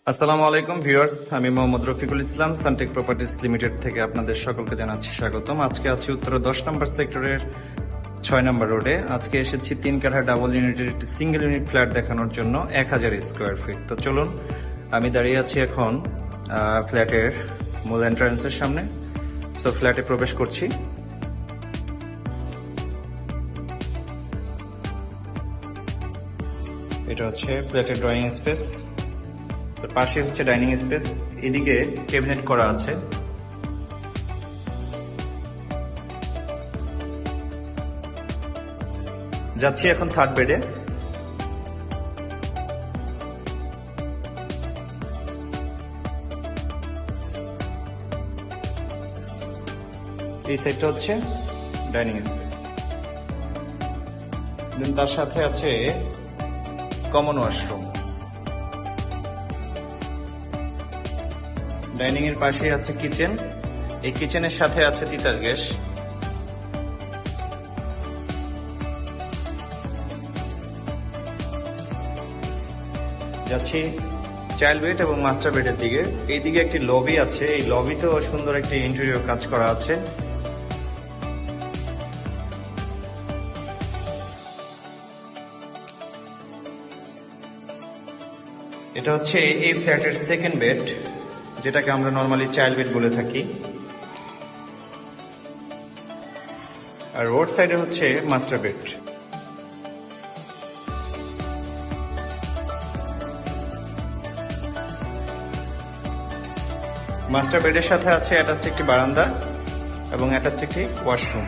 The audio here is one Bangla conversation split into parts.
আসসালামু আলাইকুম ভিউয়ার্স, আমি Mohammad Rafiqul Islam, Suntech properties limited থেকে আপনাদের সকলকে জানাচ্ছি স্বাগতম। আজকে আছি উত্তরা 10 নম্বর সেক্টরের 6 নম্বর রোডে। আজকে এসেছি 3 কাঠা ডাবল ইউনিটের একটি সিঙ্গেল ইউনিট ফ্ল্যাট দেখানোর জন্য 1000 স্কোয়ার ফিট। তো চলুন, আমি দাঁড়িয়ে আছি এখন ফ্ল্যাটের মূল এন্ট্রান্সের সামনে। সো ফ্ল্যাটে প্রবেশ করছি। এটা হচ্ছে ফ্ল্যাটের ড্রয়িং স্পেস, পাশে হচ্ছে ডাইনিং স্পেস, এদিকে ক্যাবিনেট করা আছে। যাচ্ছি এখন থার্ড বেডে। এই সাইডটা হচ্ছে ডাইনিং স্পেস, দেন তার সাথে আছে কমন ওয়াশরুম। ডাইনিং এর পাশে আছে কিচেন, এই কিচেনের সাথে আছে তিতাস গ্যাস। যাচ্ছি চাইল্ড বেড এবং মাস্টার বেডের দিকে। এইদিকে একটি লবি আছে, এই লবিতেও সুন্দর একটি ইন্টেরিয়র কাজ করা আছে। এটা হচ্ছে এই ফ্ল্যাটের সেকেন্ড বেড, যেটাকে আমরা নর্মালি চাইল্ড বেড বলে থাকি। আর রোড সাইডে হচ্ছে মাস্টার বেড। মাস্টার বেডের সাথে আছে অ্যাটাচড একটি বারান্দা এবং অ্যাটাচড একটি ওয়াশরুম।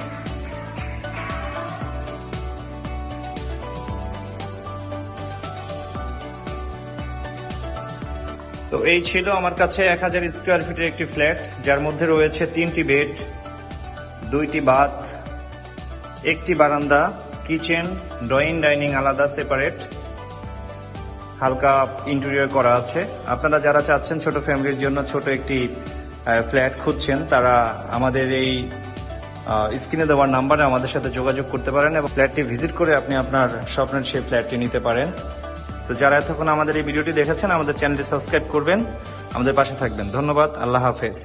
তো এই ছিল আমার কাছে 1000 স্কোয়ার ফিটের একটি ফ্ল্যাট, যার মধ্যে রয়েছে 3টি বেড, 2টি বাথ, একটি বারান্দা, কিচেন, ড্রয়িং ডাইনিং আলাদা সেপারেট, হালকা ইন্টেরিয়র করা আছে। আপনারা যারা চাচ্ছেন ছোট ফ্যামিলির জন্য ছোট একটি ফ্ল্যাট খুঁজছেন, তারা আমাদের এই স্ক্রিনে দেওয়ার নাম্বারে আমাদের সাথে যোগাযোগ করতে পারেন এবং ফ্ল্যাটটি ভিজিট করে আপনি আপনার স্বপ্নের সেই ফ্ল্যাটটি নিতে পারেন। তো যারা এতক্ষণ আমাদের এই ভিডিওটি দেখেছেন, আমাদের চ্যানেলটি সাবস্ক্রাইব করবেন, আমাদের পাশে থাকবেন। ধন্যবাদ, আল্লাহ হাফেজ।